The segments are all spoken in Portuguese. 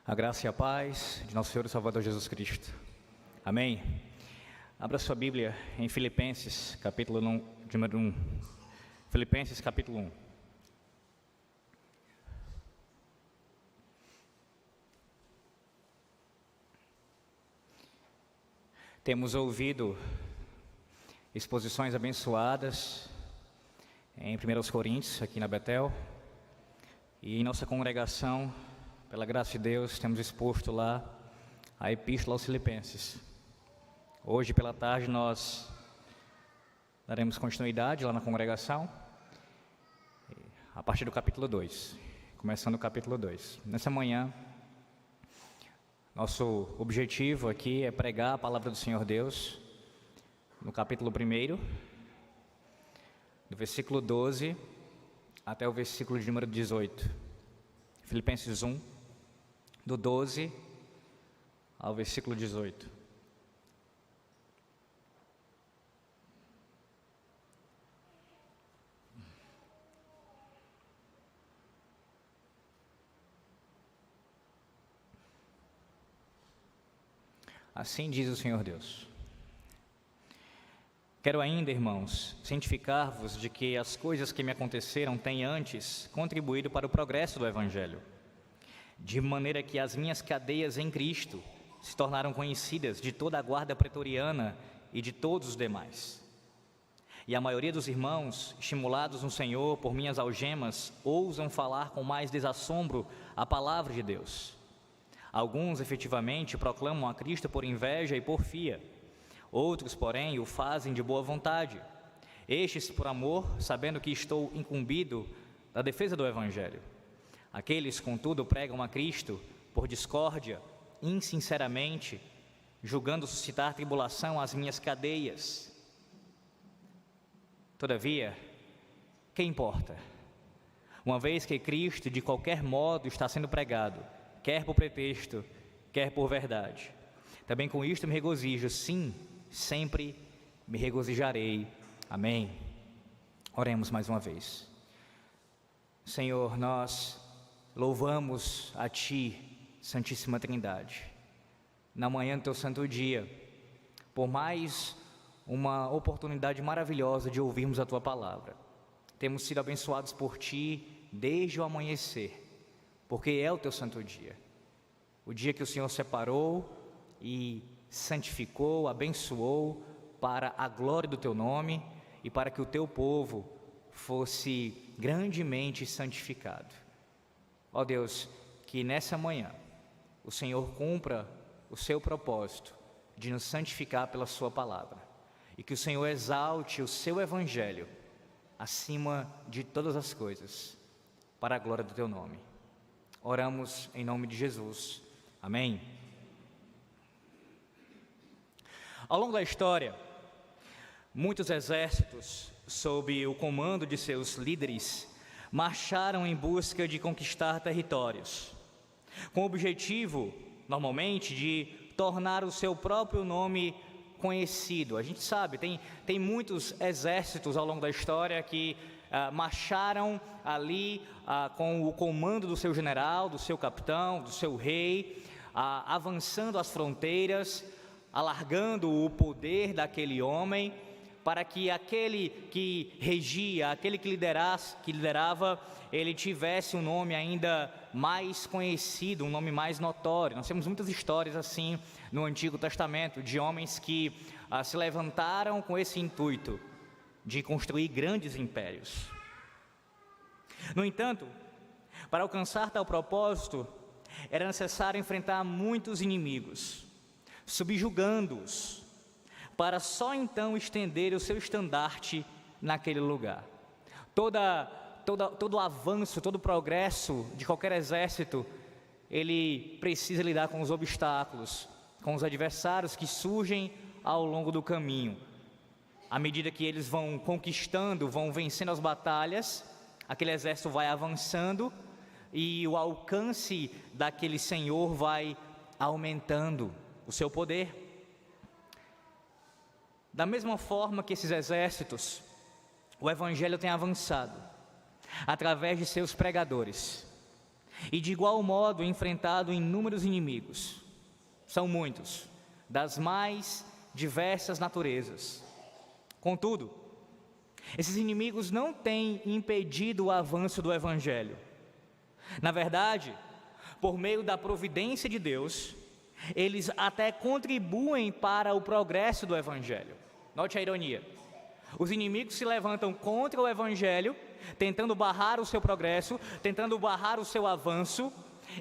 A graça e a paz de nosso Senhor e Salvador Jesus Cristo. Amém. Abra sua Bíblia em Filipenses, capítulo 1. Filipenses, capítulo 1. Temos ouvido exposições abençoadas em 1 Coríntios, aqui na Betel, e em nossa congregação, pela graça de Deus, temos exposto lá a Epístola aos Filipenses. Hoje pela tarde nós daremos continuidade lá na congregação, a partir do capítulo 2, começando o capítulo 2. Nessa manhã, nosso objetivo aqui é pregar a palavra do Senhor Deus, no capítulo 1, do versículo 12 até o versículo de número 18. Filipenses 1, do 12 ao versículo 18. Assim diz o Senhor Deus: quero ainda, irmãos, cientificar-vos de que as coisas que me aconteceram têm antes contribuído para o progresso do Evangelho, de maneira que as minhas cadeias em Cristo se tornaram conhecidas de toda a guarda pretoriana e de todos os demais. E a maioria dos irmãos, estimulados no Senhor por minhas algemas, ousam falar com mais desassombro a palavra de Deus. Alguns, efetivamente, proclamam a Cristo por inveja e porfia. Outros, porém, o fazem de boa vontade. Estes, por amor, sabendo que estou incumbido da defesa do Evangelho. Aqueles, contudo, pregam a Cristo por discórdia, insinceramente, julgando suscitar tribulação às minhas cadeias. Todavia, que importa? Uma vez que Cristo, de qualquer modo, está sendo pregado, quer por pretexto, quer por verdade. Também com isto me regozijo, sim, sempre me regozijarei. Amém. Oremos mais uma vez. Senhor, nós louvamos a Ti, Santíssima Trindade, na manhã do Teu santo dia, por mais uma oportunidade maravilhosa de ouvirmos a Tua palavra. Temos sido abençoados por Ti desde o amanhecer, porque é o Teu santo dia, o dia que o Senhor separou e santificou, abençoou para a glória do Teu nome e para que o Teu povo fosse grandemente santificado. Ó Deus, que nessa manhã o Senhor cumpra o Seu propósito de nos santificar pela Sua palavra e que o Senhor exalte o Seu Evangelho acima de todas as coisas, para a glória do Teu nome. Oramos em nome de Jesus. Amém. Ao longo da história, muitos exércitos, sob o comando de seus líderes, marcharam em busca de conquistar territórios, com o objetivo, normalmente, de tornar o seu próprio nome conhecido. A gente sabe, tem muitos exércitos ao longo da história que marcharam ali com o comando do seu general, do seu capitão, do seu rei, avançando as fronteiras, alargando o poder daquele homem, para que aquele que regia, aquele que liderava, ele tivesse um nome ainda mais conhecido, um nome mais notório. Nós temos muitas histórias assim no Antigo Testamento, de homens que se levantaram com esse intuito de construir grandes impérios. No entanto, para alcançar tal propósito, era necessário enfrentar muitos inimigos, subjugando-os, para só então estender o seu estandarte naquele lugar. Todo avanço, todo progresso de qualquer exército, ele precisa lidar com os obstáculos, com os adversários que surgem ao longo do caminho. À medida que eles vão conquistando, vão vencendo as batalhas, aquele exército vai avançando e o alcance daquele senhor vai aumentando o seu poder. Da mesma forma que esses exércitos, o Evangelho tem avançado através de seus pregadores, e de igual modo enfrentado inúmeros inimigos. São muitos, das mais diversas naturezas. Contudo, esses inimigos não têm impedido o avanço do Evangelho. Na verdade, por meio da providência de Deus, eles até contribuem para o progresso do Evangelho. Note a ironia. Os inimigos se levantam contra o Evangelho, tentando barrar o seu progresso, tentando barrar o seu avanço.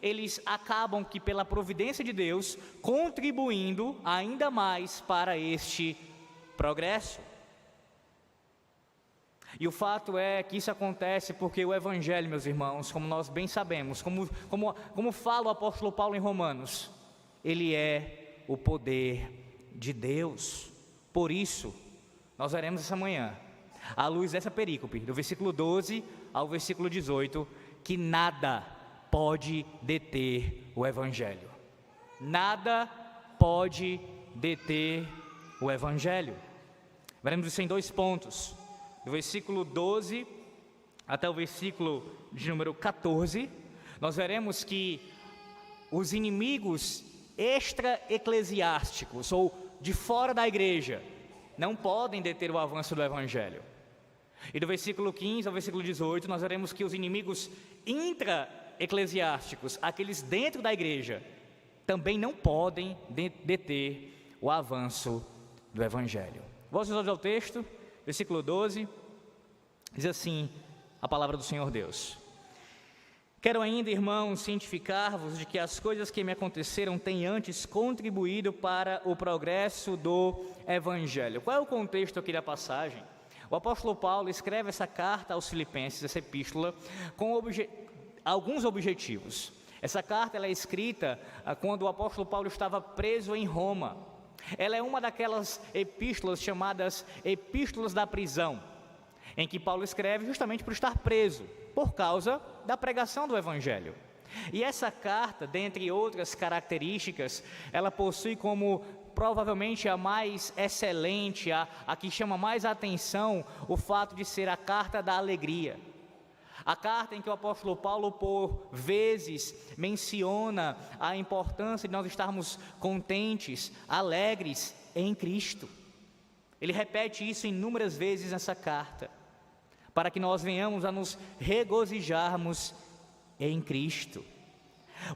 Eles acabam que, pela providência de Deus, contribuindo ainda mais para este progresso. E o fato é que isso acontece porque o Evangelho, meus irmãos, como nós bem sabemos, como fala o apóstolo Paulo em Romanos, ele é o poder de Deus. Por isso, nós veremos essa manhã, à luz dessa perícope, do versículo 12 ao versículo 18, que nada pode deter o Evangelho. Nada pode deter o Evangelho. Veremos isso em 2 pontos. Do versículo 12 até o versículo de número 14, nós veremos que os inimigos extra-eclesiásticos, ou de fora da igreja, não podem deter o avanço do Evangelho. E do versículo 15 ao versículo 18, nós veremos que os inimigos intra-eclesiásticos, aqueles dentro da igreja, também não podem deter o avanço do Evangelho. Vamos olhar ao texto, versículo 12, diz assim a palavra do Senhor Deus: quero ainda, irmãos, cientificar-vos de que as coisas que me aconteceram têm antes contribuído para o progresso do Evangelho. Qual é o contexto aqui da passagem? O apóstolo Paulo escreve essa carta aos Filipenses, essa epístola, com alguns objetivos. Essa carta ela é escrita quando o apóstolo Paulo estava preso em Roma. Ela é uma daquelas epístolas chamadas epístolas da prisão, em que Paulo escreve justamente por estar preso, por causa da pregação do Evangelho. E essa carta, dentre outras características, ela possui como provavelmente a mais excelente, a que chama mais atenção, o fato de ser a carta da alegria. A carta em que o apóstolo Paulo, por vezes, menciona a importância de nós estarmos contentes, alegres em Cristo. Ele repete isso inúmeras vezes nessa carta, para que nós venhamos a nos regozijarmos em Cristo.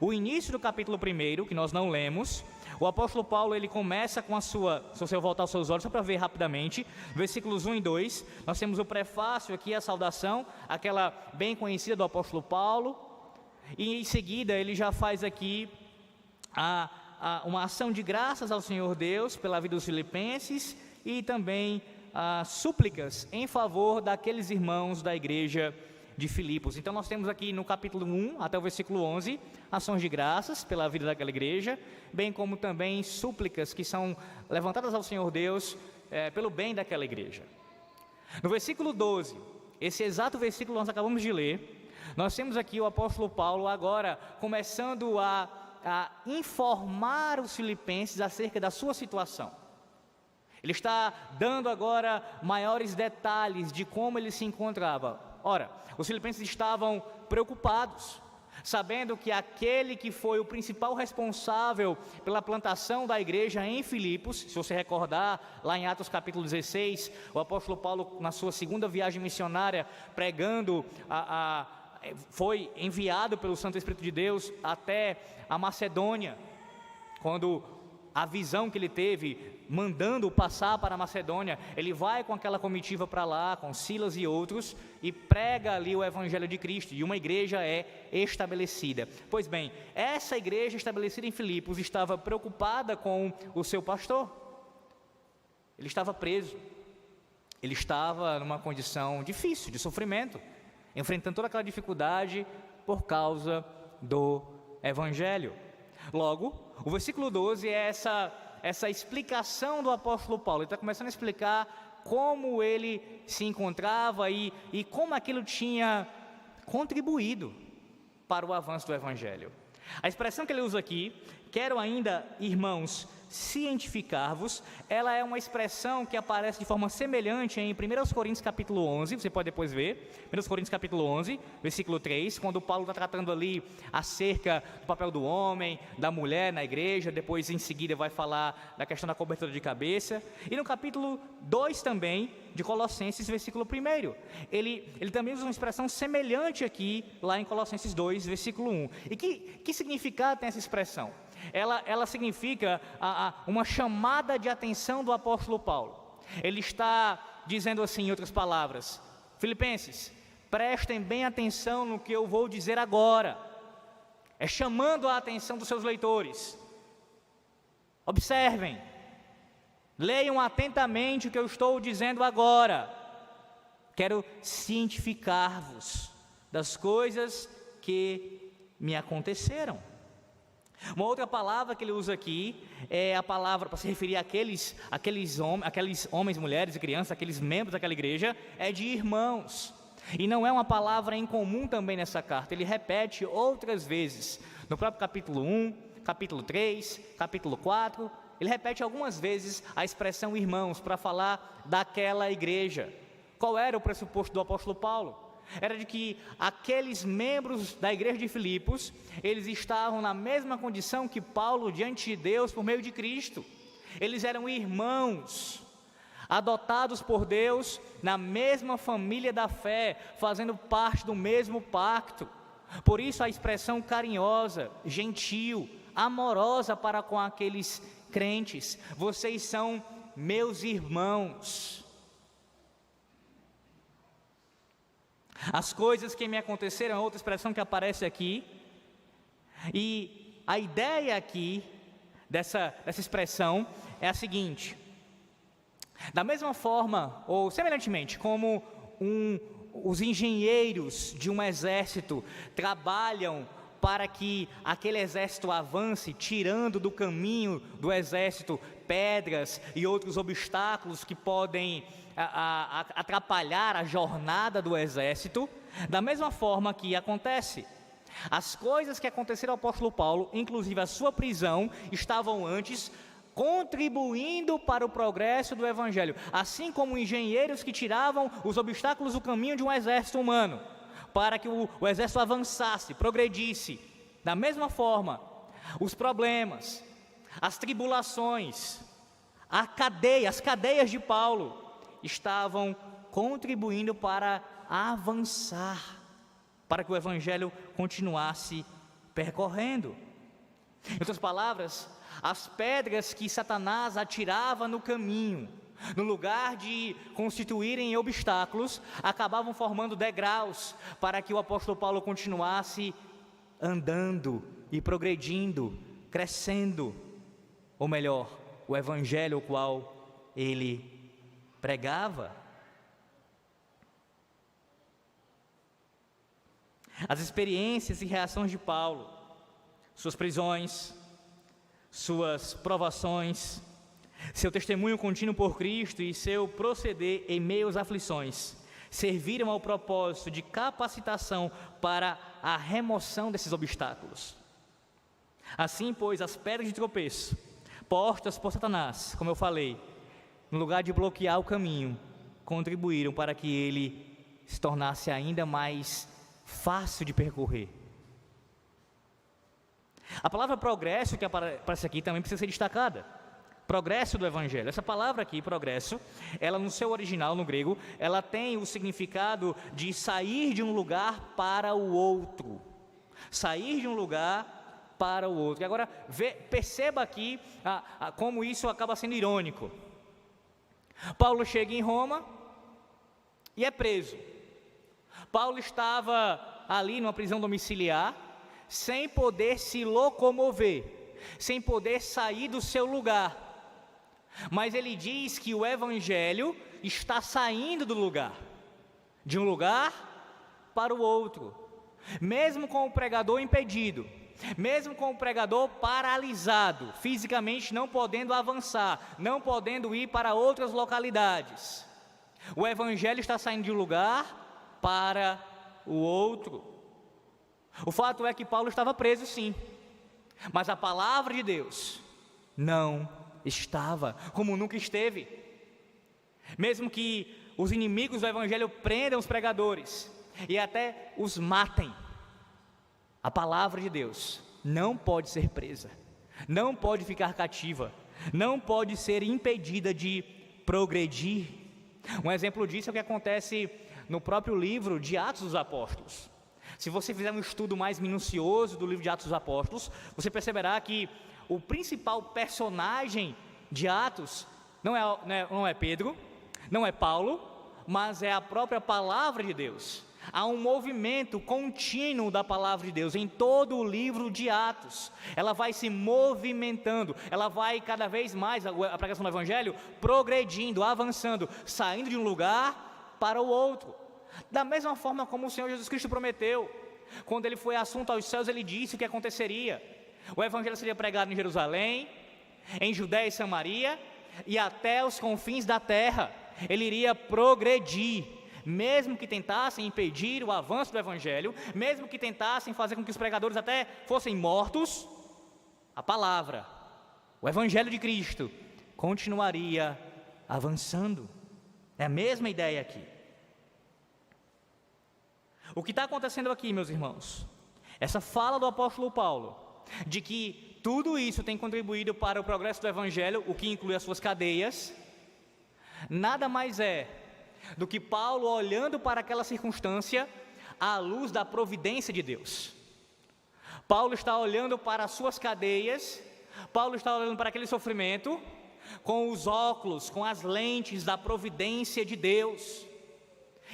O início do capítulo 1, que nós não lemos, o apóstolo Paulo ele começa com se você voltar os seus olhos, só para ver rapidamente, versículos 1 e 2, nós temos o prefácio aqui, a saudação, aquela bem conhecida do apóstolo Paulo, e em seguida ele já faz aqui uma ação de graças ao Senhor Deus pela vida dos filipenses, e também súplicas em favor daqueles irmãos da igreja de Filipos. Então nós temos aqui no capítulo 1 até o versículo 11, ações de graças pela vida daquela igreja, bem como também súplicas que são levantadas ao Senhor Deus pelo bem daquela igreja. No versículo 12, esse exato versículo nós acabamos de ler, nós temos aqui o apóstolo Paulo agora começando a informar os filipenses acerca da sua situação. Ele está dando agora maiores detalhes de como ele se encontrava. Ora, os filipenses estavam preocupados, sabendo que aquele que foi o principal responsável pela plantação da igreja em Filipos, se você recordar, lá em Atos capítulo 16, o apóstolo Paulo, na sua segunda viagem missionária, pregando, foi enviado pelo Santo Espírito de Deus até a Macedônia, quando a visão que ele teve, mandando passar para a Macedônia, ele vai com aquela comitiva para lá, com Silas e outros, e prega ali o Evangelho de Cristo, e uma igreja é estabelecida. Pois bem, essa igreja estabelecida em Filipos estava preocupada com o seu pastor. Ele estava preso, ele estava numa condição difícil, de sofrimento, enfrentando toda aquela dificuldade por causa do Evangelho. Logo, o versículo 12 é essa explicação do apóstolo Paulo. Ele está começando a explicar como ele se encontrava e como aquilo tinha contribuído para o avanço do Evangelho. A expressão que ele usa aqui, quero ainda, irmãos, cientificar-vos, ela é uma expressão que aparece de forma semelhante em 1 Coríntios capítulo 11, você pode depois ver, 1 Coríntios capítulo 11, versículo 3, quando Paulo está tratando ali acerca do papel do homem, da mulher na igreja, depois em seguida vai falar da questão da cobertura de cabeça, e no capítulo 2 também, de Colossenses, versículo 1, ele também usa uma expressão semelhante aqui, lá em Colossenses 2, versículo 1, e que significado tem essa expressão? Ela significa uma chamada de atenção do apóstolo Paulo. Ele está dizendo assim, em outras palavras: Filipenses, prestem bem atenção no que eu vou dizer agora. É chamando a atenção dos seus leitores. Observem, leiam atentamente o que eu estou dizendo agora. Quero cientificar-vos das coisas que me aconteceram. Uma outra palavra que ele usa aqui é a palavra para se referir àqueles homens, mulheres e crianças, aqueles membros daquela igreja, é de irmãos. E não é uma palavra incomum também nessa carta, ele repete outras vezes, no próprio capítulo 1, capítulo 3, capítulo 4, ele repete algumas vezes a expressão irmãos para falar daquela igreja. Qual era o pressuposto do apóstolo Paulo? Era de que aqueles membros da igreja de Filipos, eles estavam na mesma condição que Paulo diante de Deus por meio de Cristo. Eles eram irmãos, adotados por Deus na mesma família da fé, fazendo parte do mesmo pacto. Por isso a expressão carinhosa, gentil, amorosa para com aqueles crentes: vocês são meus irmãos. As coisas que me aconteceram é outra expressão que aparece aqui, e a ideia aqui dessa expressão é a seguinte: da mesma forma, ou semelhantemente, como os engenheiros de um exército trabalham para que aquele exército avance, tirando do caminho do exército pedras e outros obstáculos que podem atrapalhar a jornada do exército, da mesma forma que acontece. As coisas que aconteceram ao apóstolo Paulo, inclusive a sua prisão, estavam antes contribuindo para o progresso do evangelho, assim como engenheiros que tiravam os obstáculos do caminho de um exército humano, para que o exército avançasse, progredisse. Da mesma forma, os problemas, as tribulações, as cadeias de Paulo estavam contribuindo para avançar, para que o evangelho continuasse percorrendo. Em outras palavras, as pedras que Satanás atirava no caminho, no lugar de constituírem obstáculos, acabavam formando degraus para que o apóstolo Paulo continuasse andando e progredindo, crescendo, ou melhor, o evangelho ao qual ele pregava. As experiências e reações de Paulo, suas prisões, suas provações, seu testemunho contínuo por Cristo e seu proceder em meio às aflições, serviram ao propósito de capacitação para a remoção desses obstáculos. Assim, pois, as pedras de tropeço, postas por Satanás, como eu falei, no lugar de bloquear o caminho, contribuíram para que ele se tornasse ainda mais fácil de percorrer. A palavra progresso que aparece aqui também precisa ser destacada. Progresso do evangelho. Essa palavra aqui, progresso, ela no seu original, no grego, ela tem o significado de sair de um lugar para o outro. Sair de um lugar para o outro. E agora, perceba aqui como isso acaba sendo irônico. Paulo chega em Roma e é preso. Paulo estava ali numa prisão domiciliar, sem poder se locomover, sem poder sair do seu lugar. Mas ele diz que o evangelho está saindo do lugar, de um lugar para o outro, mesmo com o pregador impedido, mesmo com o pregador paralisado, fisicamente não podendo avançar, não podendo ir para outras localidades. O evangelho está saindo de um lugar para o outro. O fato é que Paulo estava preso, sim, mas a palavra de Deus não estava, como nunca esteve. Mesmo que os inimigos do Evangelho prendam os pregadores e até os matem, a palavra de Deus não pode ser presa, não pode ficar cativa, não pode ser impedida de progredir. Um exemplo disso é o que acontece no próprio livro de Atos dos Apóstolos. Se você fizer um estudo mais minucioso do livro de Atos dos Apóstolos, você perceberá que o principal personagem de Atos não é Pedro, não é Paulo, mas é a própria palavra de Deus. Há um movimento contínuo da palavra de Deus em todo o livro de Atos. Ela vai se movimentando, ela vai cada vez mais, a pregação do Evangelho, progredindo, avançando, saindo de um lugar para o outro. Da mesma forma como o Senhor Jesus Cristo prometeu, quando Ele foi assunto aos céus, Ele disse o que aconteceria. O Evangelho seria pregado em Jerusalém, em Judéia e Samaria, e até os confins da terra. Ele iria progredir, mesmo que tentassem impedir o avanço do Evangelho, mesmo que tentassem fazer com que os pregadores até fossem mortos, a palavra, o Evangelho de Cristo, continuaria avançando. É a mesma ideia aqui. O que está acontecendo aqui, meus irmãos, essa fala do apóstolo Paulo, de que tudo isso tem contribuído para o progresso do Evangelho, o que inclui as suas cadeias, nada mais é do que Paulo olhando para aquela circunstância à luz da providência de Deus. Paulo está olhando para as suas cadeias, Paulo está olhando para aquele sofrimento com os óculos, com as lentes da providência de Deus.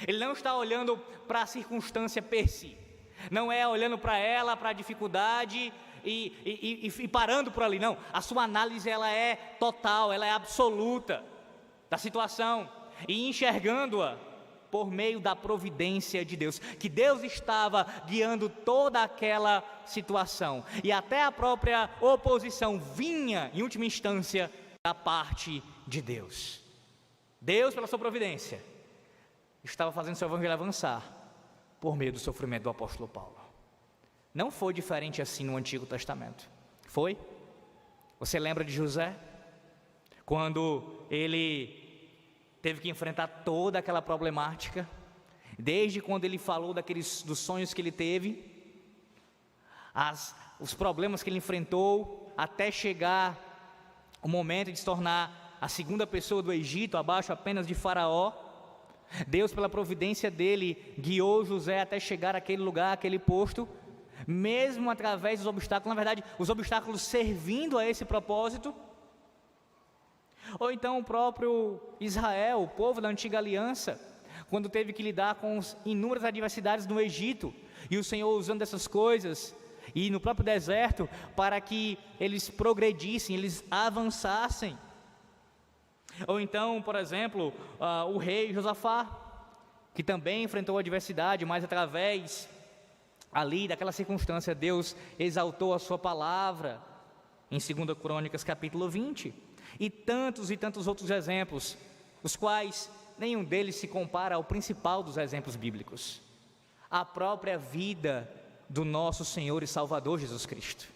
Ele não está olhando para a circunstância per si, não é olhando para ela, para a dificuldade e parando por ali, não. A sua análise ela é total, ela é absoluta da situação e enxergando-a por meio da providência de Deus, que Deus estava guiando toda aquela situação e até a própria oposição vinha em última instância da parte de Deus. Deus, pela sua providência, estava fazendo seu evangelho avançar por meio do sofrimento do apóstolo Paulo. Não foi diferente assim no Antigo Testamento, foi? Você lembra de José? Quando ele teve que enfrentar toda aquela problemática, desde quando ele falou dos sonhos que ele teve, os problemas que ele enfrentou, até chegar o momento de se tornar a segunda pessoa do Egito, abaixo apenas de Faraó. Deus, pela providência dele, guiou José até chegar àquele lugar, àquele posto, mesmo através dos obstáculos, na verdade, os obstáculos servindo a esse propósito. Ou então o próprio Israel, o povo da antiga aliança, quando teve que lidar com inúmeras adversidades no Egito, e o Senhor usando essas coisas, e no próprio deserto, para que eles progredissem, eles avançassem. Ou então, por exemplo, o rei Josafá, que também enfrentou a adversidade, mas através ali daquela circunstância, Deus exaltou a sua palavra, em 2 Crônicas capítulo 20, e tantos outros exemplos, os quais nenhum deles se compara ao principal dos exemplos bíblicos, a própria vida do nosso Senhor e Salvador Jesus Cristo.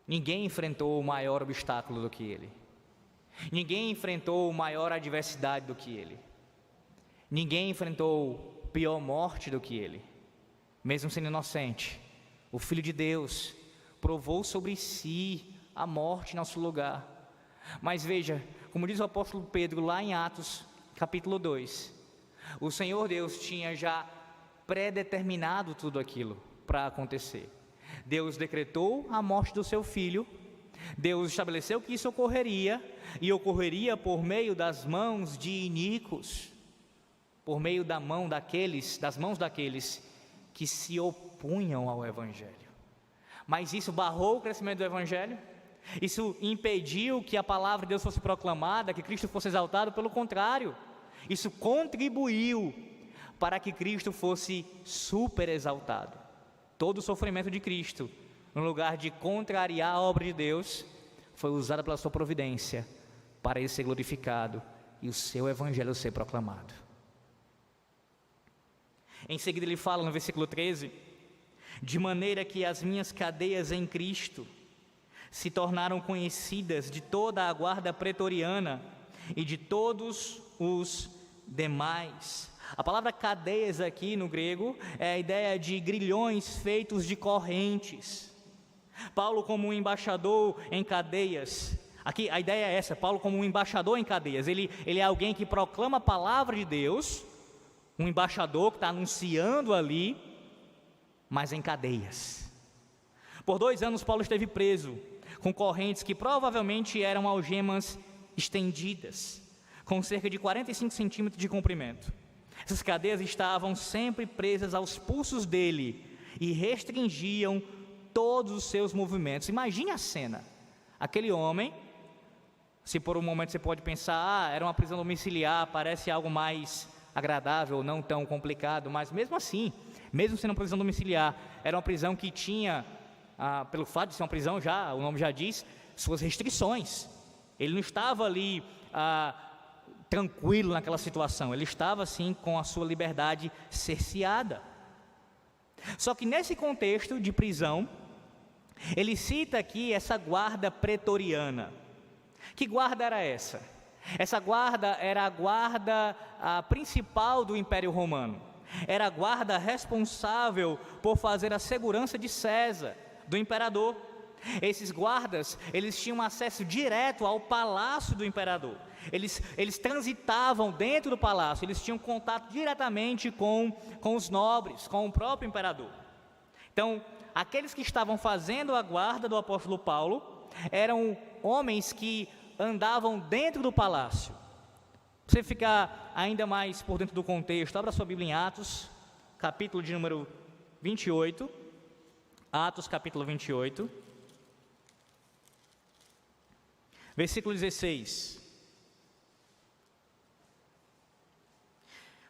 Ninguém enfrentou o maior obstáculo do que Ele. Ninguém enfrentou maior adversidade do que Ele. Ninguém enfrentou pior morte do que Ele. Mesmo sendo inocente, o Filho de Deus provou sobre si a morte em nosso lugar. Mas veja, como diz o apóstolo Pedro lá em Atos capítulo 2, o Senhor Deus tinha já predeterminado tudo aquilo para acontecer. Deus decretou a morte do seu Filho, Deus estabeleceu que isso ocorreria, e ocorreria por meio das mãos de iníquos, por meio das mãos daqueles que se opunham ao Evangelho. Mas isso barrou o crescimento do Evangelho? Isso impediu que a palavra de Deus fosse proclamada, que Cristo fosse exaltado? Pelo contrário, isso contribuiu para que Cristo fosse super exaltado. Todo o sofrimento de Cristo, no lugar de contrariar a obra de Deus, foi usado pela sua providência para Ele ser glorificado e o seu Evangelho ser proclamado. Em seguida ele fala no versículo 13, de maneira que as minhas cadeias em Cristo se tornaram conhecidas de toda a guarda pretoriana e de todos os demais. A palavra cadeias aqui no grego é a ideia de grilhões feitos de correntes. Paulo como um embaixador em cadeias. Aqui a ideia é essa, Paulo como um embaixador em cadeias. Ele é alguém que proclama a palavra de Deus, um embaixador que está anunciando ali, mas em cadeias. Por 2 anos Paulo esteve preso, com correntes que provavelmente eram algemas estendidas, com cerca de 45 centímetros de comprimento. Essas cadeias estavam sempre presas aos pulsos dele e restringiam todos os seus movimentos. Imagine a cena, aquele homem, se por um momento você pode pensar, era uma prisão domiciliar, parece algo mais agradável, não tão complicado, mas mesmo assim, mesmo sendo uma prisão domiciliar, era uma prisão que tinha, pelo fato de ser uma prisão, já o nome já diz, suas restrições. Ele não estava ali tranquilo naquela situação, ele estava assim com a sua liberdade cerceada. Só que nesse contexto de prisão, ele cita aqui essa guarda pretoriana. Que guarda era essa? Essa guarda era a guarda principal do Império Romano. Era a guarda responsável por fazer a segurança de César, do imperador. Esses guardas, eles tinham acesso direto ao palácio do imperador. Eles transitavam dentro do palácio, eles tinham contato diretamente com os nobres, com o próprio imperador. Então, aqueles que estavam fazendo a guarda do apóstolo Paulo eram homens que andavam dentro do palácio. Para você ficar ainda mais por dentro do contexto, abra sua Bíblia em Atos, capítulo de número 28. Atos, capítulo 28. Versículo 16.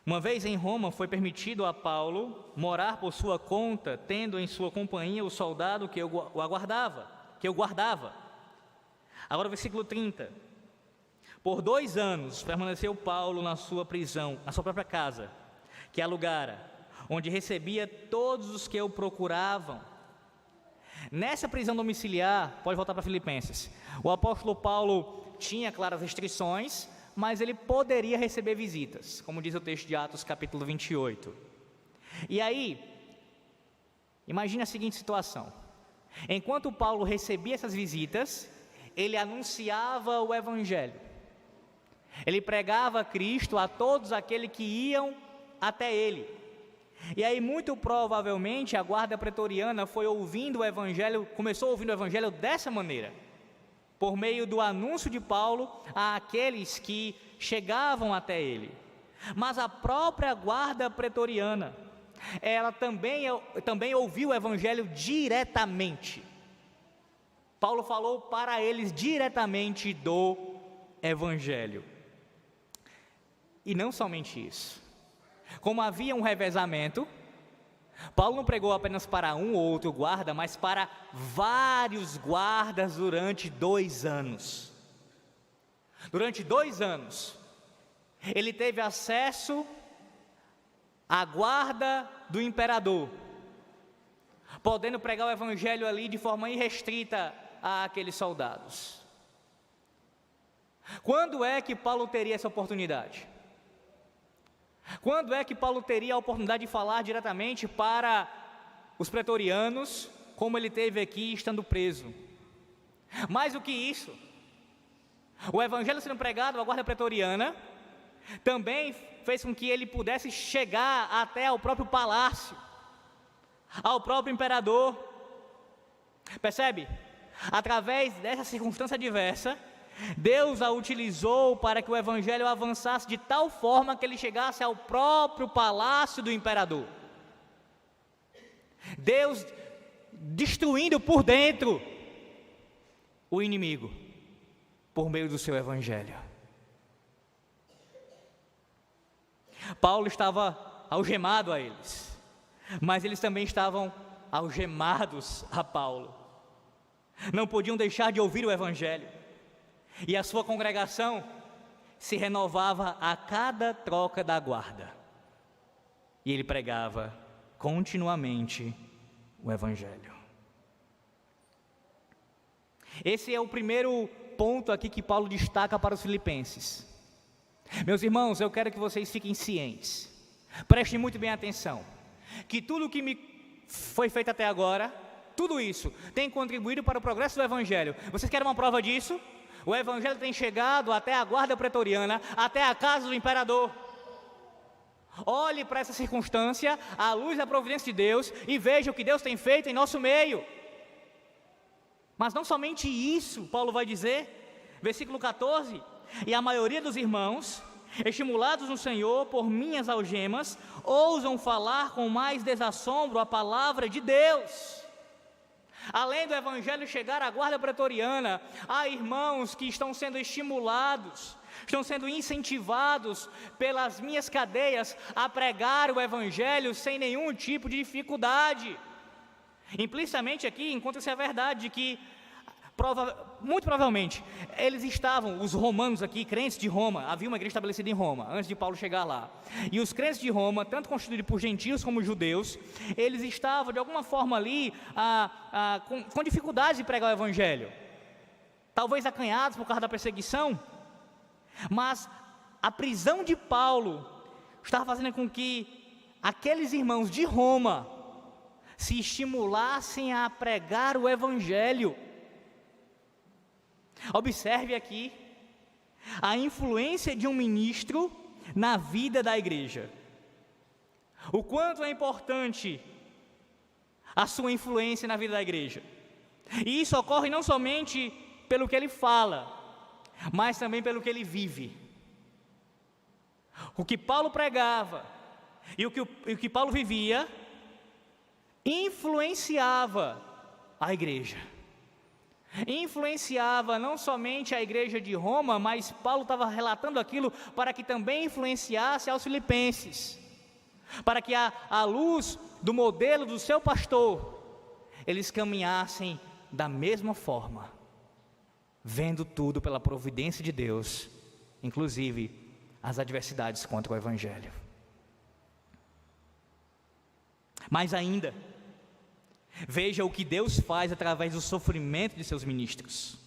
Uma vez em Roma foi permitido a Paulo morar por sua conta, tendo em sua companhia o soldado que o guardava. Agora o versículo 30. Por 2 anos permaneceu Paulo na sua prisão, na sua própria casa, que alugara, onde recebia todos os que o procuravam. Nessa prisão domiciliar, pode voltar para Filipenses, o apóstolo Paulo tinha claras restrições, mas ele poderia receber visitas, como diz o texto de Atos capítulo 28. E aí, imagine a seguinte situação: enquanto Paulo recebia essas visitas, ele anunciava o Evangelho, ele pregava Cristo a todos aqueles que iam até ele. E aí, muito provavelmente, a guarda pretoriana foi ouvindo o Evangelho, começou ouvindo o Evangelho dessa maneira, por meio do anúncio de Paulo àqueles que chegavam até ele. Mas a própria guarda pretoriana, ela também ouviu o Evangelho diretamente. Paulo falou para eles diretamente do Evangelho. E não somente isso. Como havia um revezamento, Paulo não pregou apenas para um ou outro guarda, mas para vários guardas durante 2 anos. Durante 2 anos, ele teve acesso à guarda do imperador, podendo pregar o Evangelho ali de forma irrestrita àqueles soldados. Quando é que Paulo teria essa oportunidade? Quando é que Paulo teria a oportunidade de falar diretamente para os pretorianos, como ele teve aqui estando preso? Mais do que isso, o Evangelho sendo pregado à guarda pretoriana também fez com que ele pudesse chegar até ao próprio palácio, ao próprio imperador. Percebe? Através dessa circunstância adversa, Deus a utilizou para que o Evangelho avançasse de tal forma que ele chegasse ao próprio palácio do imperador. Deus destruindo por dentro o inimigo, por meio do seu Evangelho. Paulo estava algemado a eles, mas eles também estavam algemados a Paulo. Não podiam deixar de ouvir o Evangelho. E a sua congregação se renovava a cada troca da guarda. E ele pregava continuamente o Evangelho. Esse é o primeiro ponto aqui que Paulo destaca para os filipenses. Meus irmãos, eu quero que vocês fiquem cientes, prestem muito bem atenção, que tudo que me foi feito até agora, tudo isso tem contribuído para o progresso do Evangelho. Vocês querem uma prova disso? O Evangelho tem chegado até a guarda pretoriana, até a casa do imperador. Olhe para essa circunstância à luz da providência de Deus e veja o que Deus tem feito em nosso meio. Mas não somente isso, Paulo vai dizer, versículo 14: e a maioria dos irmãos, estimulados no Senhor por minhas algemas, ousam falar com mais desassombro a palavra de Deus. Além do Evangelho chegar à guarda pretoriana, há irmãos que estão sendo estimulados, estão sendo incentivados pelas minhas cadeias a pregar o Evangelho sem nenhum tipo de dificuldade. Implicitamente aqui encontra-se a verdade de que, muito provavelmente, eles estavam, os romanos aqui, crentes de Roma, havia uma igreja estabelecida em Roma, antes de Paulo chegar lá, e os crentes de Roma, tanto constituídos por gentios como judeus, eles estavam de alguma forma ali, com dificuldade de pregar o Evangelho, talvez acanhados por causa da perseguição, mas a prisão de Paulo estava fazendo com que aqueles irmãos de Roma se estimulassem a pregar o Evangelho. Observe aqui a influência de um ministro na vida da igreja. O quanto é importante a sua influência na vida da igreja. E isso ocorre não somente pelo que ele fala, mas também pelo que ele vive. O que Paulo pregava e o que Paulo vivia influenciava a igreja. Influenciava não somente a igreja de Roma, mas Paulo estava relatando aquilo para que também influenciasse aos filipenses, para que à luz do modelo do seu pastor, eles caminhassem da mesma forma, vendo tudo pela providência de Deus, inclusive as adversidades contra o Evangelho. Mais ainda, veja o que Deus faz através do sofrimento de seus ministros.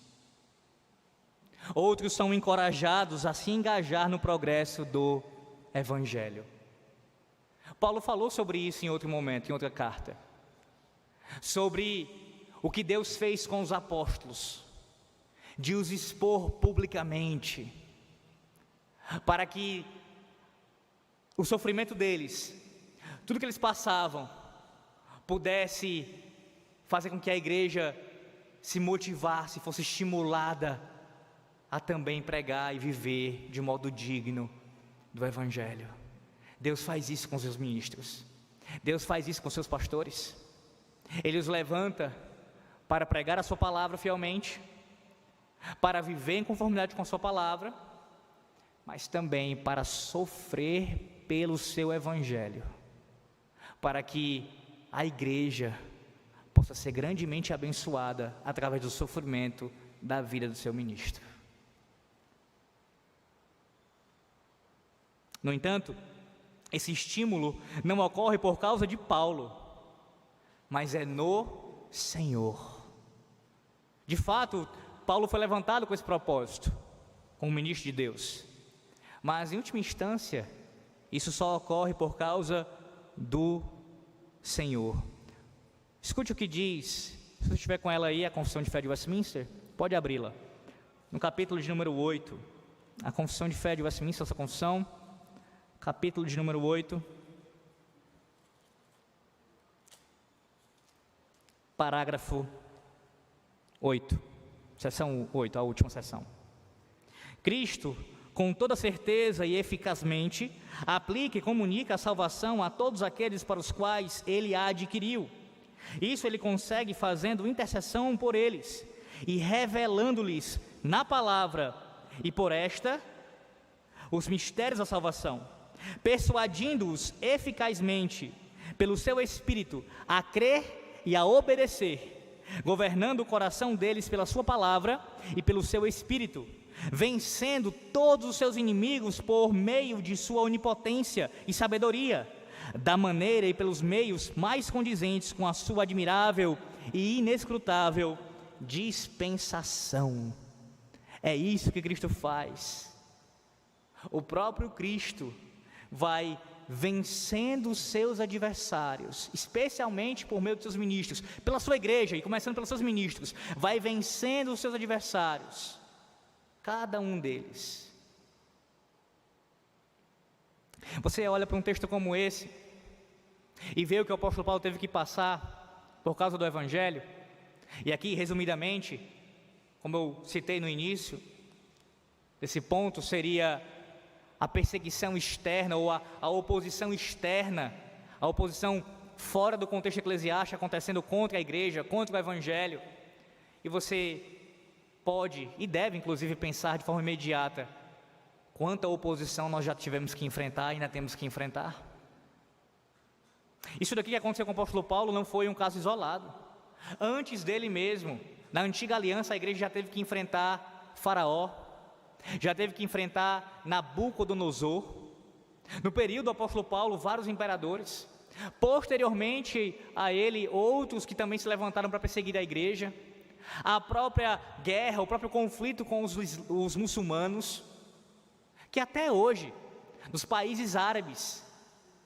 Outros são encorajados a se engajar no progresso do Evangelho. Paulo falou sobre isso em outro momento, em outra carta, sobre o que Deus fez com os apóstolos, de os expor publicamente, para que o sofrimento deles, tudo que eles passavam, pudesse fazer com que a igreja se motivasse, fosse estimulada a também pregar e viver de modo digno do Evangelho. Deus faz isso com seus ministros, Deus faz isso com seus pastores. Ele os levanta para pregar a sua palavra fielmente, para viver em conformidade com a sua palavra, mas também para sofrer pelo seu Evangelho, para que a igreja possa ser grandemente abençoada através do sofrimento da vida do seu ministro. No entanto, esse estímulo não ocorre por causa de Paulo, mas é no Senhor. De fato, Paulo foi levantado com esse propósito, como ministro de Deus, mas em última instância, isso só ocorre por causa do Senhor. Escute o que diz, se você estiver com ela aí, a Confissão de Fé de Westminster, pode abri-la, no capítulo de número 8, a Confissão de Fé de Westminster, essa confissão, capítulo de número 8, parágrafo 8, seção 8, a última seção. Cristo, com toda certeza e eficazmente, aplica e comunica a salvação a todos aqueles para os quais Ele a adquiriu. Isso Ele consegue fazendo intercessão por eles e revelando-lhes na palavra e por esta os mistérios da salvação, persuadindo-os eficazmente pelo seu Espírito a crer e a obedecer, governando o coração deles pela sua palavra e pelo seu Espírito, vencendo todos os seus inimigos por meio de sua onipotência e sabedoria, da maneira e pelos meios mais condizentes com a sua admirável e inescrutável dispensação. É isso que Cristo faz. O próprio Cristo vai vencendo os seus adversários, especialmente por meio dos seus ministros, pela sua igreja e começando pelos seus ministros, vai vencendo os seus adversários, cada um deles. Você olha para um texto como esse e vê o que o apóstolo Paulo teve que passar por causa do Evangelho, e aqui resumidamente, como eu citei no início, esse ponto seria a perseguição externa ou a oposição externa, a oposição fora do contexto eclesiástico acontecendo contra a igreja, contra o Evangelho. E você pode e deve inclusive pensar de forma imediata: quanta oposição nós já tivemos que enfrentar e ainda temos que enfrentar. Isso daqui que aconteceu com o apóstolo Paulo não foi um caso isolado. Antes dele mesmo, na antiga aliança, a igreja já teve que enfrentar Faraó, já teve que enfrentar Nabucodonosor. No período do apóstolo Paulo, vários imperadores. Posteriormente a ele, outros que também se levantaram para perseguir a igreja. A própria guerra, o próprio conflito com os muçulmanos, que até hoje, nos países árabes,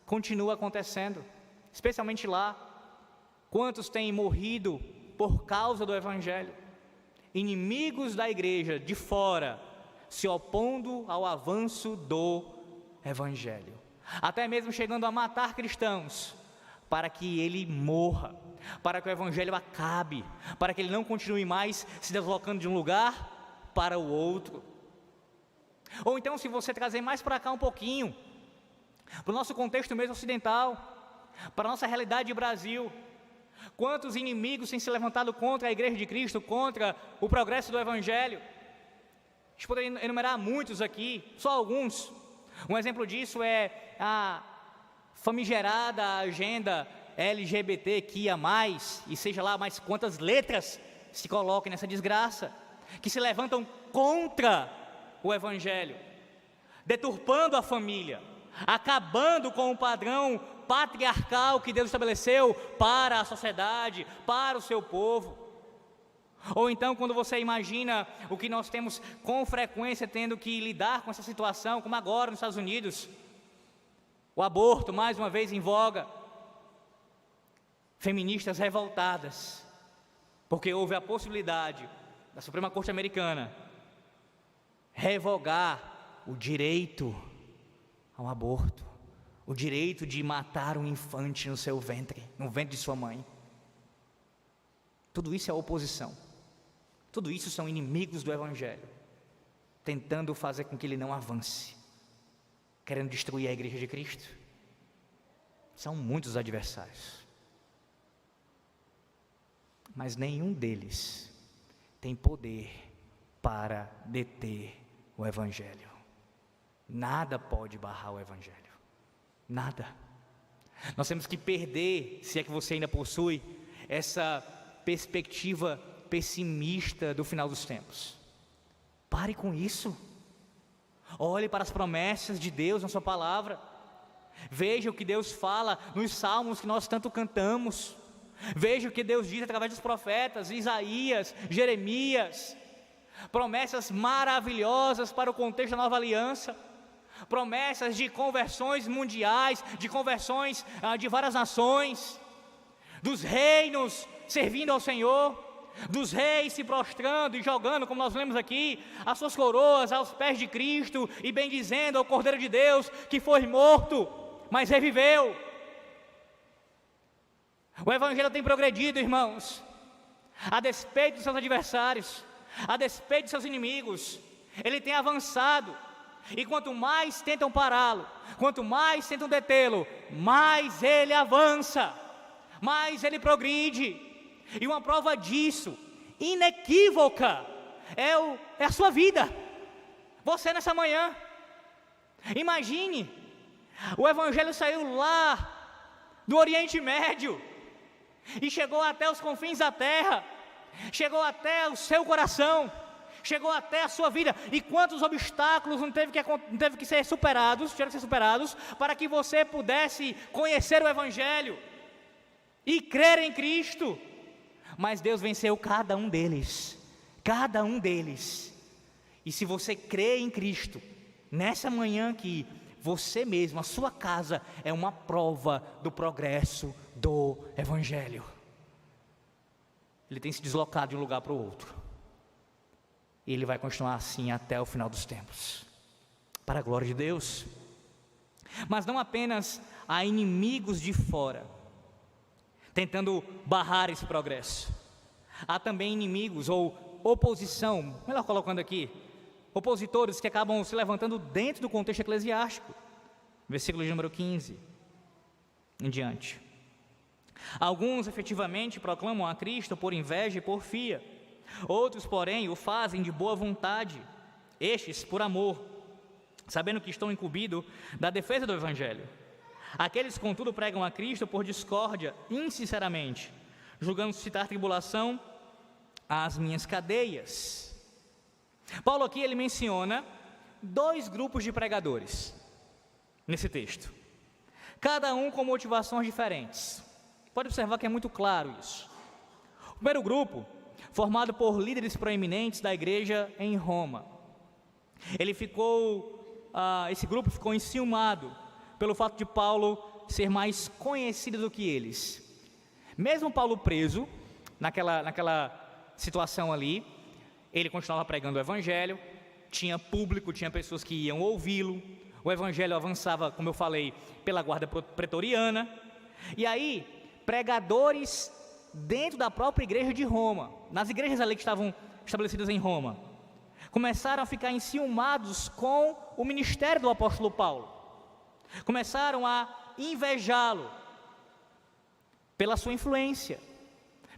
continua acontecendo, especialmente lá. Quantos têm morrido por causa do Evangelho? Inimigos da igreja de fora, se opondo ao avanço do Evangelho, até mesmo chegando a matar cristãos, para que ele morra, para que o Evangelho acabe, para que ele não continue mais se deslocando de um lugar para o outro. Ou então, se você trazer mais para cá um pouquinho, para o nosso contexto mesmo ocidental, para a nossa realidade de Brasil, quantos inimigos têm se levantado contra a igreja de Cristo, contra o progresso do Evangelho? A gente poderia enumerar muitos aqui, só alguns. Um exemplo disso é a famigerada agenda LGBTQIA+, e seja lá mais quantas letras se coloquem nessa desgraça, que se levantam contra o Evangelho, deturpando a família, acabando com o padrão patriarcal que Deus estabeleceu para a sociedade, para o seu povo. Ou então, quando você imagina o que nós temos com frequência tendo que lidar com essa situação, como agora nos Estados Unidos, o aborto mais uma vez em voga, feministas revoltadas, porque houve a possibilidade da Suprema Corte Americana revogar o direito ao aborto, o direito de matar um infante no seu ventre, no ventre de sua mãe. Tudo isso é oposição. Tudo isso são inimigos do Evangelho, tentando fazer com que ele não avance, querendo destruir a igreja de Cristo. São muitos adversários, mas nenhum deles tem poder para deter o Evangelho. Nada pode barrar o Evangelho, nada. Nós temos que perder, se é que você ainda possui, essa perspectiva pessimista do final dos tempos. Pare com isso. Olhe para as promessas de Deus na sua palavra. Veja o que Deus fala nos salmos que nós tanto cantamos. Veja o que Deus diz através dos profetas Isaías, Jeremias. Promessas maravilhosas para o contexto da nova aliança. Promessas de conversões mundiais, de conversões de várias nações, dos reinos servindo ao Senhor, dos reis se prostrando e jogando, como nós lemos aqui, as suas coroas aos pés de Cristo e bendizendo ao Cordeiro de Deus que foi morto, mas reviveu. O Evangelho tem progredido, irmãos, a despeito dos seus adversários, a despeito dos seus inimigos. Ele tem avançado, e quanto mais tentam pará-lo, quanto mais tentam detê-lo, mais ele avança, mais ele progride. E uma prova disso, inequívoca, é a sua vida. Você nessa manhã, imagine, o Evangelho saiu lá do Oriente Médio e chegou até os confins da terra, chegou até o seu coração, chegou até a sua vida. E quantos obstáculos não teve que ser superados, tiveram que ser superados, para que você pudesse conhecer o Evangelho e crer em Cristo. mas Deus venceu cada um deles, cada um deles. E se você crê em Cristo, nessa manhã aqui, você mesmo, a sua casa, é uma prova do progresso do Evangelho. Ele tem se deslocado de um lugar para o outro, e ele vai continuar assim até o final dos tempos, para a glória de Deus. Mas não apenas há inimigos de fora tentando barrar esse progresso, há também inimigos ou oposição, melhor colocando aqui, opositores que acabam se levantando dentro do contexto eclesiástico. Versículo de número 15 em diante. Alguns efetivamente proclamam a Cristo por inveja e porfia, outros porém o fazem de boa vontade, estes por amor, sabendo que estão incumbidos da defesa do Evangelho. Aqueles contudo pregam a Cristo por discórdia, insinceramente, julgando suscitar tribulação às minhas cadeias. Paulo aqui ele menciona 2 grupos de pregadores nesse texto, cada um com motivações diferentes. Pode observar que é muito claro isso. O primeiro grupo, formado por líderes proeminentes da igreja em Roma, esse grupo ficou enciumado pelo fato de Paulo ser mais conhecido do que eles. Mesmo Paulo preso, naquela situação ali, ele continuava pregando o Evangelho, tinha público, tinha pessoas que iam ouvi-lo, o Evangelho avançava, como eu falei, pela guarda pretoriana, e aí, pregadores dentro da própria igreja de Roma, nas igrejas ali que estavam estabelecidas em Roma, começaram a ficar enciumados com o ministério do apóstolo Paulo, começaram a invejá-lo pela sua influência,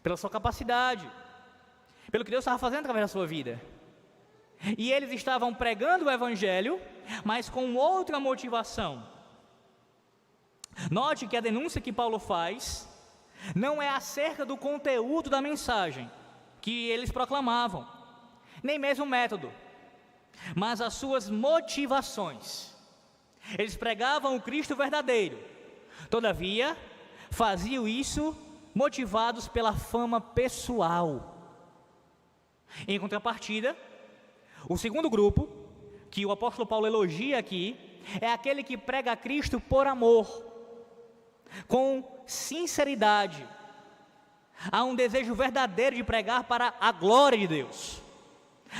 pela sua capacidade, pelo que Deus estava fazendo através da sua vida. E eles estavam pregando o Evangelho, mas com outra motivação. Note que a denúncia que Paulo faz não é acerca do conteúdo da mensagem que eles proclamavam, nem mesmo o método, mas as suas motivações. Eles pregavam o Cristo verdadeiro, todavia faziam isso motivados pela fama pessoal. Em contrapartida, o segundo grupo, que o apóstolo Paulo elogia aqui, é aquele que prega a Cristo por amor, com sinceridade. Há um desejo verdadeiro de pregar para a glória de Deus.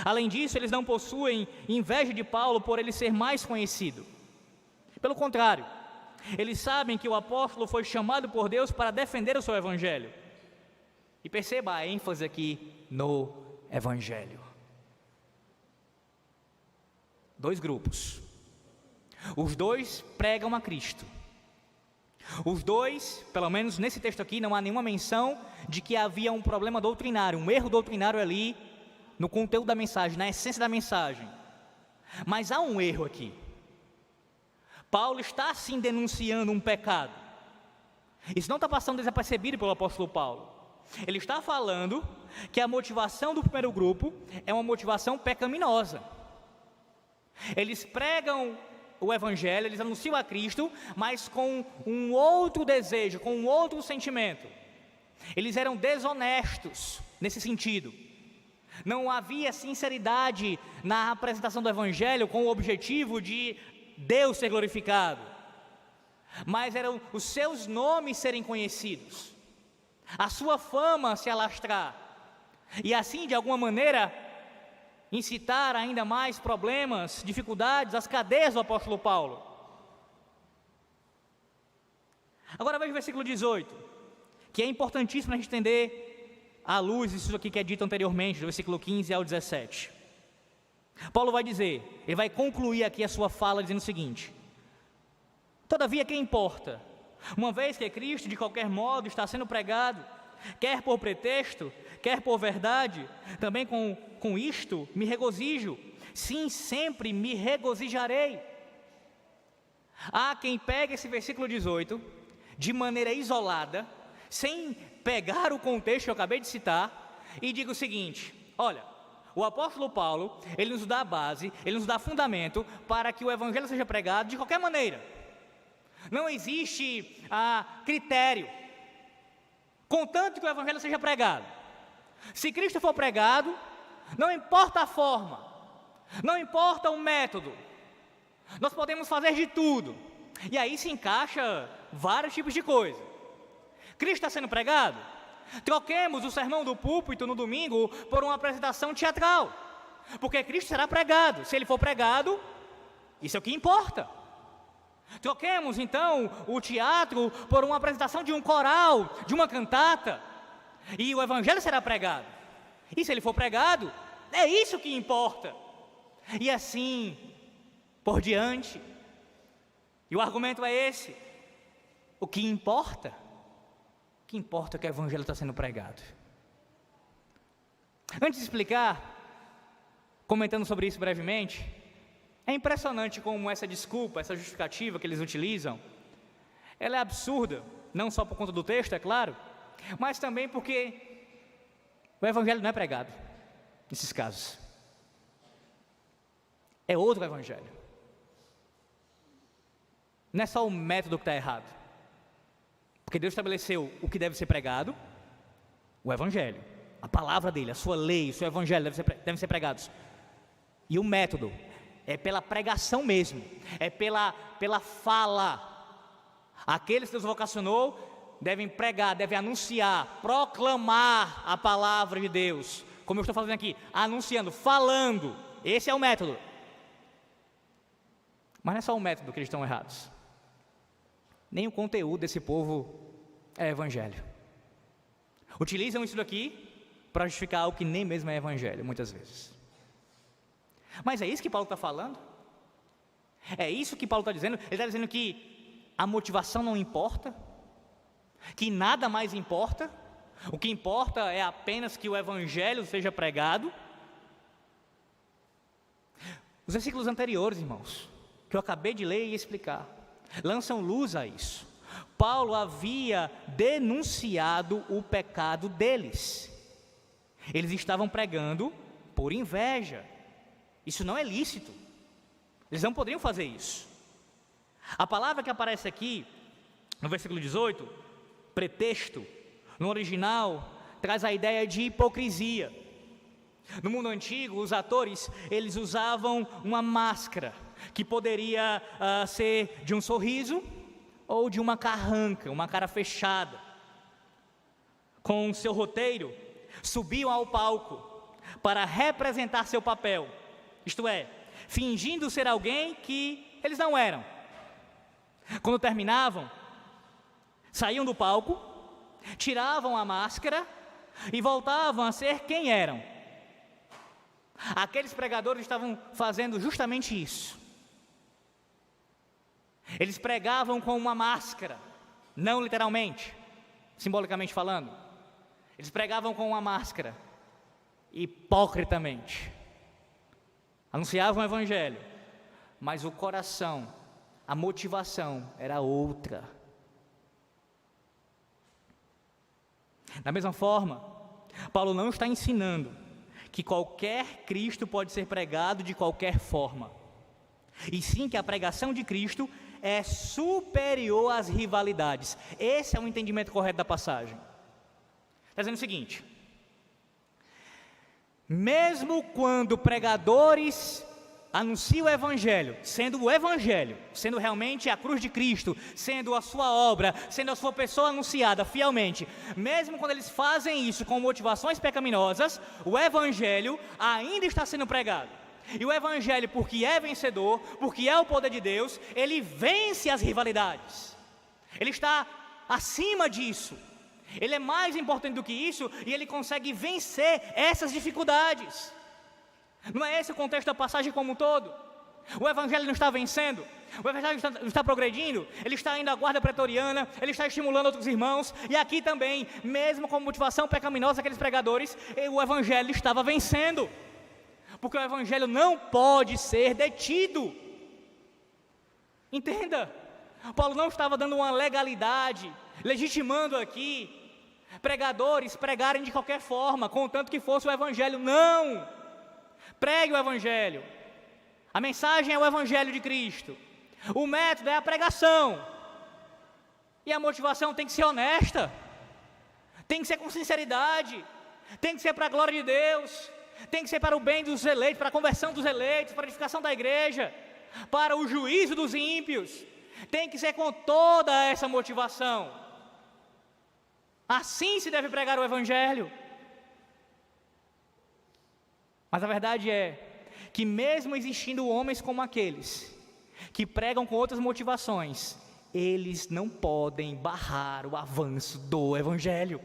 Além disso, eles não possuem inveja de Paulo por ele ser mais conhecido. Pelo contrário, eles sabem que o apóstolo foi chamado por Deus para defender o seu Evangelho. E perceba a ênfase aqui no Evangelho. 2 grupos. Os 2 pregam a Cristo. Os 2, pelo menos nesse texto aqui, não há nenhuma menção de que havia um problema doutrinário, um erro doutrinário ali no conteúdo da mensagem, na essência da mensagem. Mas há um erro aqui. Paulo está sim denunciando um pecado. Isso não está passando desapercebido pelo apóstolo Paulo. Ele está falando que a motivação do primeiro grupo é uma motivação pecaminosa. Eles pregam o Evangelho, eles anunciam a Cristo, mas com um outro desejo, com um outro sentimento. Eles eram desonestos nesse sentido. Não havia sinceridade na apresentação do Evangelho com o objetivo de Deus ser glorificado, mas eram os seus nomes serem conhecidos, a sua fama se alastrar, e assim de alguma maneira incitar ainda mais problemas, dificuldades, as cadeias do apóstolo Paulo. Agora veja o versículo 18, que é importantíssimo a gente entender à luz disso aqui que é dito anteriormente, do versículo 15 ao 17. Paulo vai dizer, ele vai concluir aqui a sua fala dizendo o seguinte: todavia, que importa? Uma vez que Cristo de qualquer modo está sendo pregado, quer por pretexto, quer por verdade, também com isto me regozijo, sim, sempre me regozijarei. Há quem pegue esse versículo 18 de maneira isolada, sem pegar o contexto que eu acabei de citar, e diga o seguinte: olha, o apóstolo Paulo, ele nos dá a base, ele nos dá fundamento para que o Evangelho seja pregado de qualquer maneira. Não existe critério, contanto que o Evangelho seja pregado. Se Cristo for pregado, não importa a forma, não importa o método, nós podemos fazer de tudo. E aí se encaixa vários tipos de coisa. Cristo está sendo pregado? Troquemos o sermão do púlpito no domingo por uma apresentação teatral, porque Cristo será pregado. Se Ele for pregado, isso é o que importa. Troquemos então o teatro por uma apresentação de um coral, de uma cantata, e o Evangelho será pregado. E se ele for pregado, é isso que importa. E assim por diante. E o argumento é esse: o que importa é que o Evangelho está sendo pregado. Antes de explicar, comentando sobre isso brevemente, é impressionante como essa desculpa, essa justificativa que eles utilizam, ela é absurda, não só por conta do texto, é claro, mas também porque o Evangelho não é pregado nesses casos. É outro Evangelho. Não é só o método que está errado, porque Deus estabeleceu o que deve ser pregado, o Evangelho, a palavra dele, a sua lei, o seu Evangelho devem ser pregados. E o método é pela pregação mesmo, é pela fala. Aqueles que Deus vocacionou devem pregar, devem anunciar, proclamar a palavra de Deus, como eu estou fazendo aqui, anunciando, falando. Esse é o método. Mas não é só o método que eles estão errados, nem o conteúdo desse povo é evangelho. Utilizam isso daqui para justificar algo que nem mesmo é evangelho, muitas vezes. Mas é isso que Paulo está falando? É isso que Paulo está dizendo? Ele está dizendo que a motivação não importa, que nada mais importa, o que importa é apenas que o Evangelho seja pregado. Os versículos anteriores, irmãos, que eu acabei de ler e explicar, lançam luz a isso. Paulo havia denunciado o pecado deles. Eles estavam pregando por inveja. Isso não é lícito. Eles não poderiam fazer isso. A palavra que aparece aqui, no versículo 18, pretexto, no original, traz a ideia de hipocrisia. No mundo antigo, os atores, eles usavam uma máscara, que poderia ser de um sorriso, ou de uma carranca, uma cara fechada. Com seu roteiro, subiam ao palco, para representar seu papel. Isto é, fingindo ser alguém que eles não eram. Quando terminavam, saíam do palco, tiravam a máscara e voltavam a ser quem eram. Aqueles pregadores estavam fazendo justamente isso. Eles pregavam com uma máscara, não literalmente, simbolicamente falando. Eles pregavam com uma máscara, hipocritamente. Anunciavam o Evangelho, mas o coração, a motivação era outra. Da mesma forma, Paulo não está ensinando que qualquer Cristo pode ser pregado de qualquer forma, e sim que a pregação de Cristo é superior às rivalidades. Esse é o entendimento correto da passagem. Está dizendo o seguinte: mesmo quando pregadores anunciam o Evangelho, sendo realmente a cruz de Cristo, sendo a sua obra, sendo a sua pessoa anunciada fielmente, mesmo quando eles fazem isso com motivações pecaminosas, o Evangelho ainda está sendo pregado. E o Evangelho, porque é vencedor, porque é o poder de Deus, ele vence as rivalidades. Ele está acima disso. Ele é mais importante do que isso e ele consegue vencer essas dificuldades. Não é esse o contexto da passagem como um todo? O Evangelho não está vencendo, o Evangelho não está progredindo, ele está indo à guarda pretoriana, ele está estimulando outros irmãos, e aqui também, mesmo com motivação pecaminosa daqueles pregadores, o Evangelho estava vencendo, porque o Evangelho não pode ser detido. Entenda, Paulo não estava dando uma legalidade, legitimando aqui pregadores pregarem de qualquer forma, contanto que fosse o Evangelho. Não! Pregue o Evangelho. A mensagem é o Evangelho de Cristo. O método é a pregação. E a motivação tem que ser honesta, tem que ser com sinceridade, tem que ser para a glória de Deus, tem que ser para o bem dos eleitos, para a conversão dos eleitos, para a edificação da igreja, para o juízo dos ímpios. Tem que ser com toda essa motivação. Assim se deve pregar o Evangelho. Mas a verdade é que mesmo existindo homens como aqueles, que pregam com outras motivações, eles não podem barrar o avanço do Evangelho.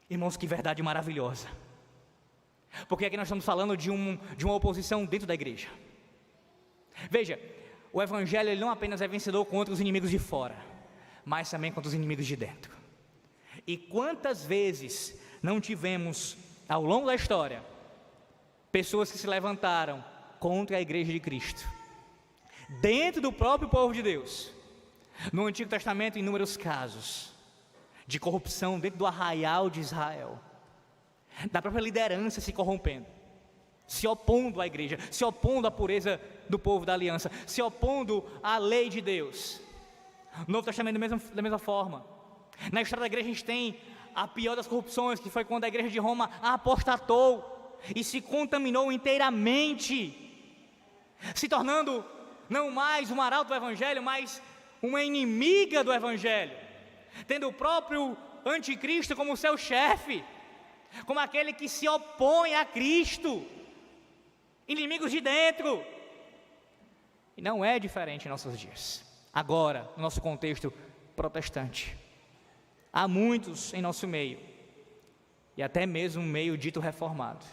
Irmãos, que verdade maravilhosa. Porque aqui nós estamos falando de uma oposição dentro da igreja. Veja, o Evangelho ele não apenas é vencedor contra os inimigos de fora, mas também contra os inimigos de dentro. E quantas vezes não tivemos, ao longo da história, pessoas que se levantaram contra a igreja de Cristo, dentro do próprio povo de Deus. No Antigo Testamento, inúmeros casos de corrupção dentro do arraial de Israel, da própria liderança se corrompendo, se opondo à igreja, se opondo à pureza do povo da aliança, se opondo à lei de Deus. No Novo Testamento da mesma forma. Na história da igreja a gente tem a pior das corrupções, que foi quando a igreja de Roma apostatou e se contaminou inteiramente, se tornando não mais uma arauto do Evangelho, mas uma inimiga do Evangelho, tendo o próprio anticristo como seu chefe, como aquele que se opõe a Cristo, inimigos de dentro. E não é diferente em nossos dias. Agora, no nosso contexto protestante, há muitos em nosso meio, e até mesmo um meio dito reformado,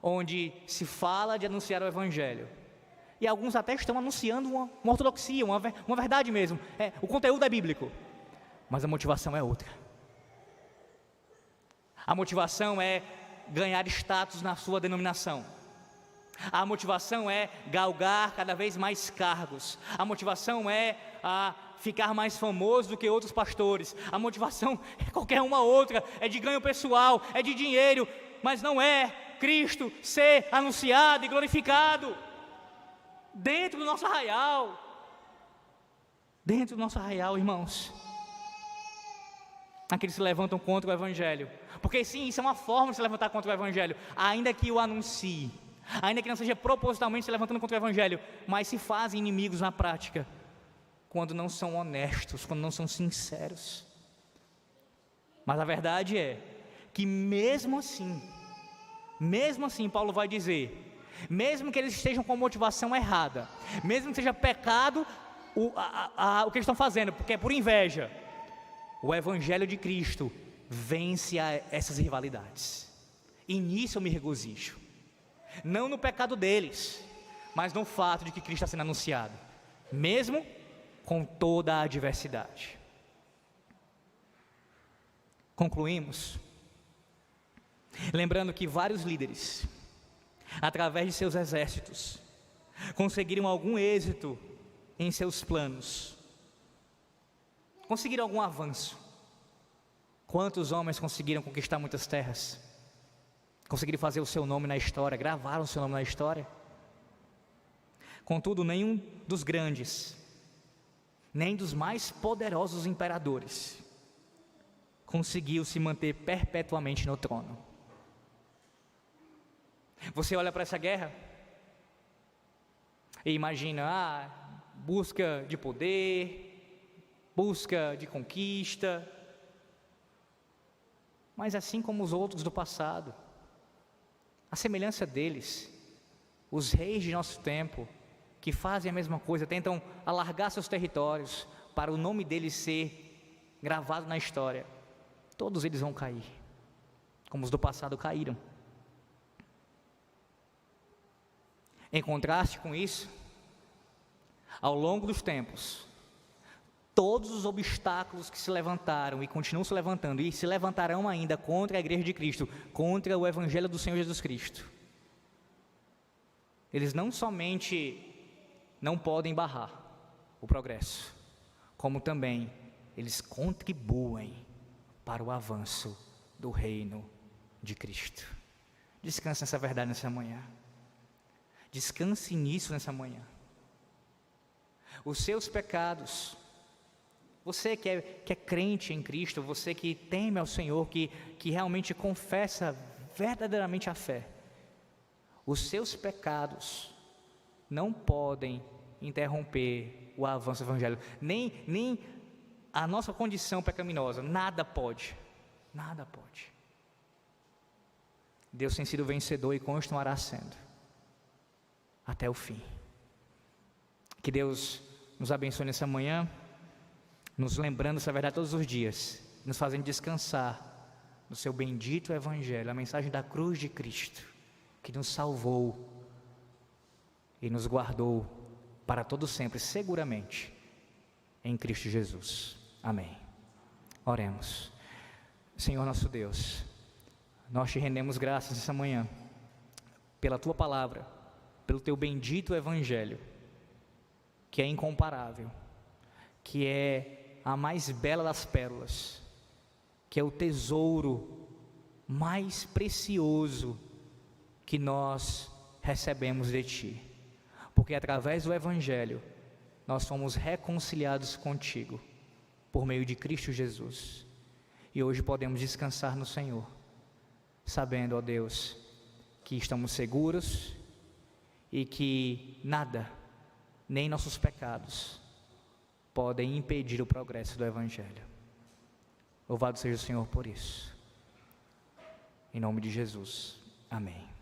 onde se fala de anunciar o Evangelho, e alguns até estão anunciando uma ortodoxia, uma verdade mesmo, o conteúdo é bíblico, mas a motivação é outra. A motivação é ganhar status na sua denominação. A motivação é galgar cada vez mais cargos. A motivação é ficar mais famoso do que outros pastores. A motivação é qualquer uma outra, é de ganho pessoal, é de dinheiro, mas não é Cristo ser anunciado e glorificado dentro do nosso arraial. Dentro do nosso arraial, irmãos. Aqueles que se levantam contra o Evangelho, porque sim, isso é uma forma de se levantar contra o Evangelho, ainda que o anuncie, ainda que não seja propositalmente se levantando contra o Evangelho, mas se fazem inimigos na prática, quando não são honestos, quando não são sinceros. Mas a verdade é que mesmo assim, Paulo vai dizer, mesmo que eles estejam com motivação errada, mesmo que seja pecado o que eles estão fazendo, porque é por inveja, o Evangelho de Cristo vence essas rivalidades, e nisso eu me regozijo, não no pecado deles, mas no fato de que Cristo está sendo anunciado, mesmo com toda a adversidade. Concluímos lembrando que vários líderes, através de seus exércitos, conseguiram algum êxito em seus planos, conseguiram algum avanço. Quantos homens conseguiram conquistar muitas terras? Conseguiram fazer o seu nome na história, gravaram o seu nome na história. Contudo, nenhum dos grandes, nem dos mais poderosos imperadores conseguiu se manter perpetuamente no trono. Você olha para essa guerra e imagina, busca de poder, busca de conquista, mas assim como os outros do passado, a semelhança deles, os reis de nosso tempo, que fazem a mesma coisa, tentam alargar seus territórios para o nome deles ser gravado na história, todos eles vão cair, como os do passado caíram. Em contraste com isso, ao longo dos tempos, todos os obstáculos que se levantaram e continuam se levantando e se levantarão ainda contra a igreja de Cristo, contra o Evangelho do Senhor Jesus Cristo, eles não somente não podem barrar o progresso, como também eles contribuem para o avanço do reino de Cristo. Descanse nessa verdade nessa manhã. Descanse nisso nessa manhã. Os seus pecados Você que é crente em Cristo, você que teme ao Senhor, que realmente confessa verdadeiramente a fé, os seus pecados não podem interromper o avanço do Evangelho, nem a nossa condição pecaminosa, nada pode. Deus tem sido vencedor e continuará sendo, até o fim. Que Deus nos abençoe nessa manhã, nos lembrando essa verdade todos os dias, nos fazendo descansar no seu bendito Evangelho, a mensagem da cruz de Cristo, que nos salvou e nos guardou para todo sempre, seguramente, em Cristo Jesus. Amém. Oremos. Senhor nosso Deus, nós te rendemos graças essa manhã, pela tua palavra, pelo teu bendito Evangelho, que é incomparável, que é a mais bela das pérolas, que é o tesouro mais precioso que nós recebemos de ti, porque através do Evangelho nós fomos reconciliados contigo, por meio de Cristo Jesus, e hoje podemos descansar no Senhor, sabendo, ó Deus, que estamos seguros e que nada, nem nossos pecados, podem impedir o progresso do Evangelho. Louvado seja o Senhor por isso. Em nome de Jesus. Amém.